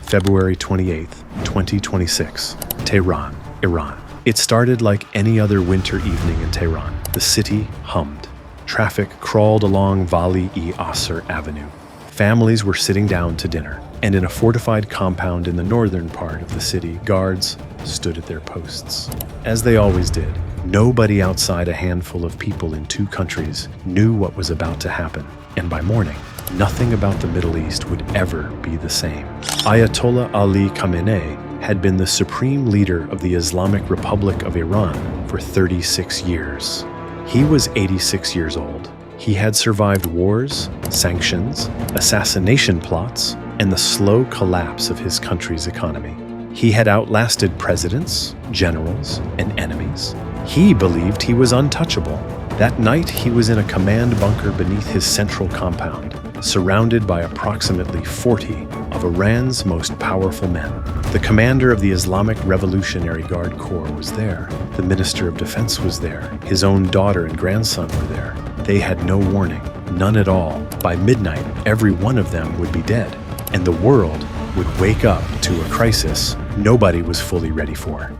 February 28th, 2026, Tehran, Iran. It started like any other winter evening in Tehran. The city hummed. Traffic crawled along Vali-e-Asr Avenue. Families were sitting down to dinner, and in a fortified compound in the northern part of the city, guards stood at their posts. As they always did, nobody outside a handful of people in two countries knew what was about to happen, and by morning, nothing about the Middle East would ever be the same. Ayatollah Ali Khamenei had been the supreme leader of the Islamic Republic of Iran for 36 years. He was 86 years old. He had survived wars, sanctions, assassination plots, and the slow collapse of his country's economy. He had outlasted presidents, generals, and enemies. He believed he was untouchable. That night, he was in a command bunker beneath his central compound, surrounded by approximately 40 of Iran's most powerful men. The commander of the Islamic Revolutionary Guard Corps was there. The Minister of Defense was there. His own daughter and grandson were there. They had no warning, none at all. By midnight, every one of them would be dead, and the world would wake up to a crisis nobody was fully ready for.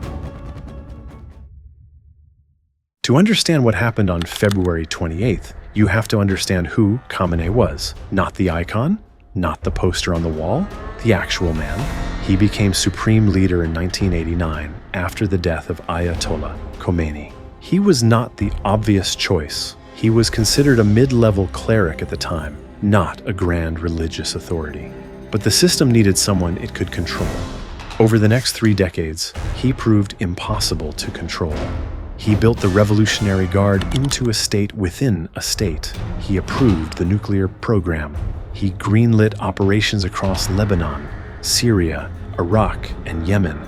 To understand what happened on February 28th, you have to understand who Khamenei was. Not the icon, not the poster on the wall, the actual man. He became supreme leader in 1989 after the death of Ayatollah Khamenei. He was not the obvious choice. He was considered a mid-level cleric at the time, not a grand religious authority. But the system needed someone it could control. Over the next 3 decades, he proved impossible to control. He built the Revolutionary Guard into a state within a state. He approved the nuclear program. He greenlit operations across Lebanon, Syria, Iraq, and Yemen.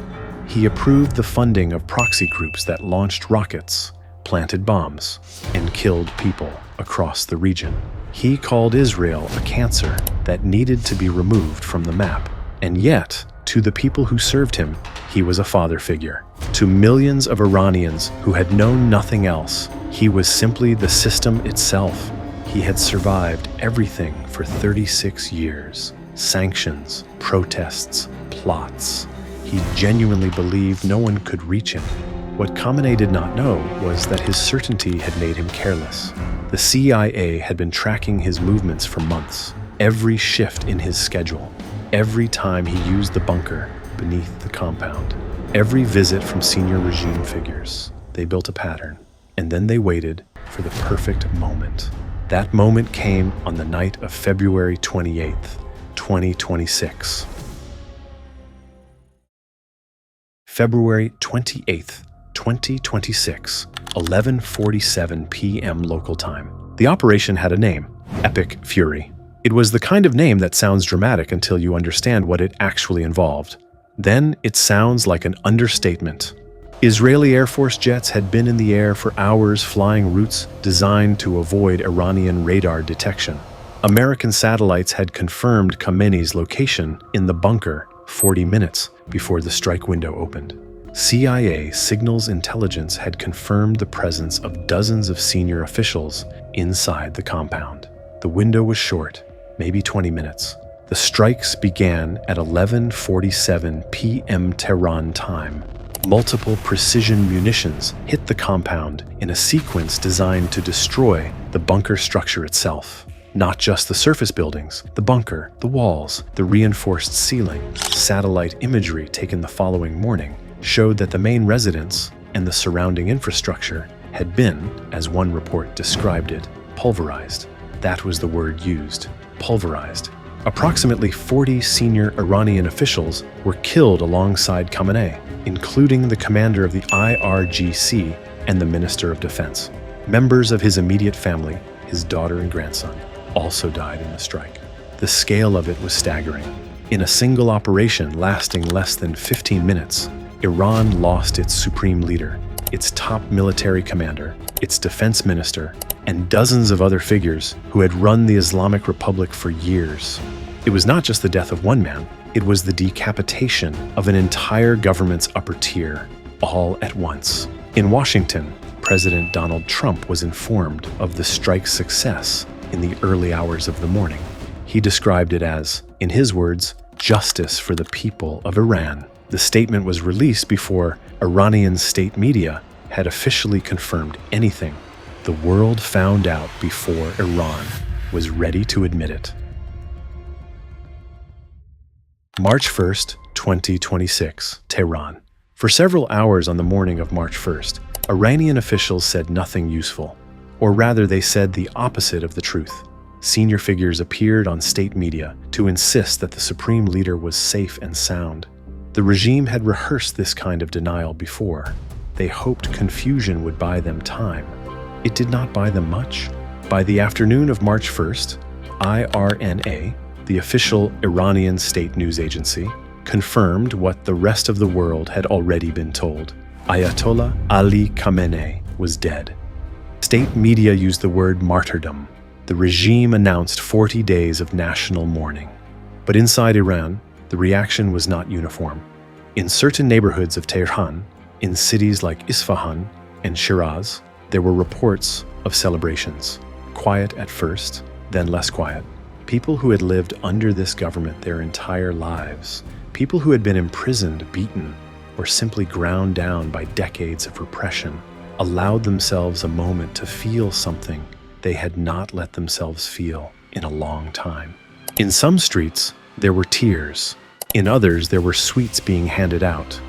He approved the funding of proxy groups that launched rockets, planted bombs, and killed people across the region. He called Israel a cancer that needed to be removed from the map. And yet, to the people who served him, he was a father figure. To millions of Iranians who had known nothing else, he was simply the system itself. He had survived everything for 36 years. Sanctions, protests, plots. He genuinely believed no one could reach him. What Khamenei did not know was that his certainty had made him careless. The CIA had been tracking his movements for months. Every shift in his schedule. Every time he used the bunker beneath the compound. Every visit from senior regime figures. They built a pattern, and then they waited for the perfect moment. That moment came on the night of February 28th, 2026. February 28th, 2026, 11:47 p.m. local time. The operation had a name, Epic Fury. It was the kind of name that sounds dramatic until you understand what it actually involved. Then it sounds like an understatement. Israeli Air Force jets had been in the air for hours flying routes designed to avoid Iranian radar detection. American satellites had confirmed Khamenei's location in the bunker 40 minutes before the strike window opened. CIA signals intelligence had confirmed the presence of dozens of senior officials inside the compound. The window was short, maybe 20 minutes. The strikes began at 11:47 p.m. Tehran time. Multiple precision munitions hit the compound in a sequence designed to destroy the bunker structure itself. Not just the surface buildings, the bunker, the walls, the reinforced ceiling. Satellite imagery taken the following morning showed that the main residence and the surrounding infrastructure had been, as one report described it, pulverized. That was the word used, pulverized. Approximately 40 senior Iranian officials were killed alongside Khamenei, including the commander of the IRGC and the Minister of Defense. Members of his immediate family, his daughter and grandson, also died in the strike. The scale of it was staggering. In a single operation lasting less than 15 minutes, Iran lost its supreme leader, its top military commander, its defense minister, and dozens of other figures who had run the Islamic Republic for years. It was not just the death of one man, it was the decapitation of an entire government's upper tier, all at once. In Washington, President Donald Trump was informed of the strike's success in the early hours of the morning. He described it as, in his words, justice for the people of Iran. The statement was released before Iranian state media had officially confirmed anything. The world found out before Iran was ready to admit it. March 1st, 2026, Tehran. For several hours on the morning of March 1st, Iranian officials said nothing useful. Or rather, they said the opposite of the truth. Senior figures appeared on state media to insist that the supreme leader was safe and sound. The regime had rehearsed this kind of denial before. They hoped confusion would buy them time. It did not buy them much. By the afternoon of March 1st, IRNA, the official Iranian state news agency, confirmed what the rest of the world had already been told. Ayatollah Ali Khamenei was dead. State media used the word martyrdom. The regime announced 40 days of national mourning. But inside Iran, the reaction was not uniform. In certain neighborhoods of Tehran, in cities like Isfahan and Shiraz, there were reports of celebrations. Quiet at first, then less quiet. People who had lived under this government their entire lives, people who had been imprisoned, beaten, or simply ground down by decades of repression, allowed themselves a moment to feel something they had not let themselves feel in a long time. In some streets, there were tears. In others, there were sweets being handed out.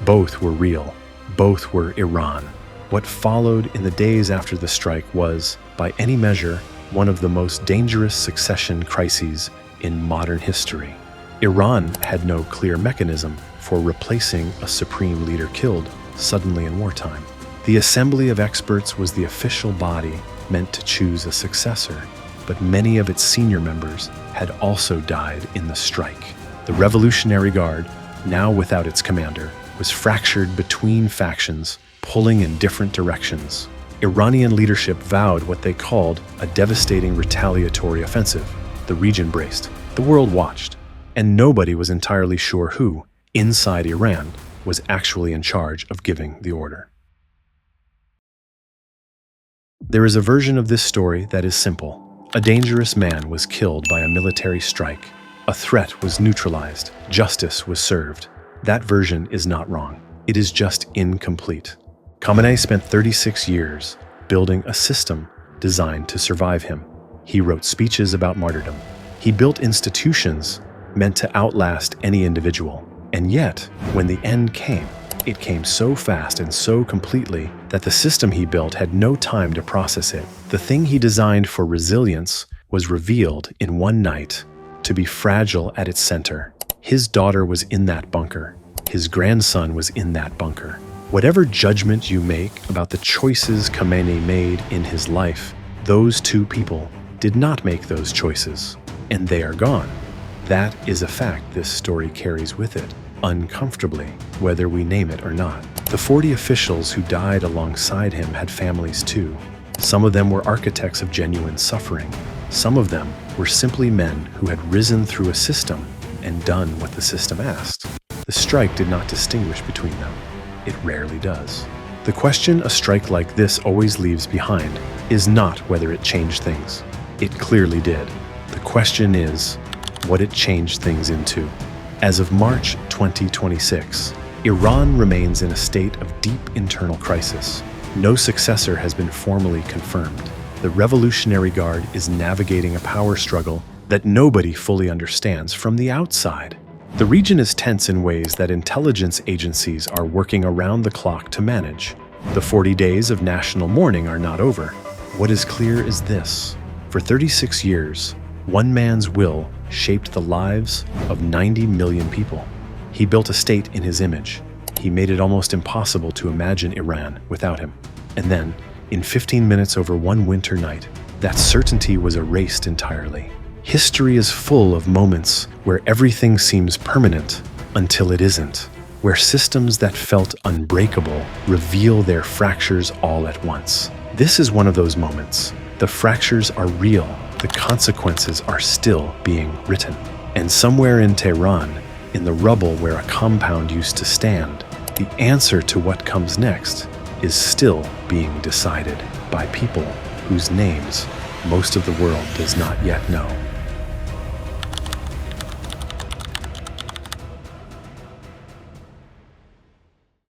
Both were real. Both were Iran. What followed in the days after the strike was, by any measure, one of the most dangerous succession crises in modern history. Iran had no clear mechanism for replacing a supreme leader killed suddenly in wartime. The Assembly of Experts was the official body meant to choose a successor, but many of its senior members had also died in the strike. The Revolutionary Guard, now without its commander, was fractured between factions, pulling in different directions. Iranian leadership vowed what they called a devastating retaliatory offensive. The region braced, the world watched, and nobody was entirely sure who, inside Iran, was actually in charge of giving the order. There is a version of this story that is simple. A dangerous man was killed by a military strike. A threat was neutralized. Justice was served. That version is not wrong. It is just incomplete. Khamenei spent 36 years building a system designed to survive him. He wrote speeches about martyrdom. He built institutions meant to outlast any individual. And yet, when the end came, it came so fast and so completely that the system he built had no time to process it. The thing he designed for resilience was revealed in one night to be fragile at its center. His daughter was in that bunker. His grandson was in that bunker. Whatever judgment you make about the choices Khamenei made in his life, those two people did not make those choices, and they are gone. That is a fact this story carries with it, uncomfortably, whether we name it or not. The 40 officials who died alongside him had families too. Some of them were architects of genuine suffering. Some of them were simply men who had risen through a system and done what the system asked. The strike did not distinguish between them. It rarely does. The question a strike like this always leaves behind is not whether it changed things. It clearly did. The question is what it changed things into. As of March 2026, Iran remains in a state of deep internal crisis. No successor has been formally confirmed. The Revolutionary Guard is navigating a power struggle that nobody fully understands from the outside. The region is tense in ways that intelligence agencies are working around the clock to manage. The 40 days of national mourning are not over. What is clear is this: for 36 years, one man's will shaped the lives of 90 million people. He built a state in his image. He made it almost impossible to imagine Iran without him. And then, in 15 minutes over one winter night, that certainty was erased entirely. History is full of moments where everything seems permanent until it isn't, where systems that felt unbreakable reveal their fractures all at once. This is one of those moments. The fractures are real. The consequences are still being written. And somewhere in Tehran, in the rubble where a compound used to stand, the answer to what comes next is still being decided by people whose names most of the world does not yet know.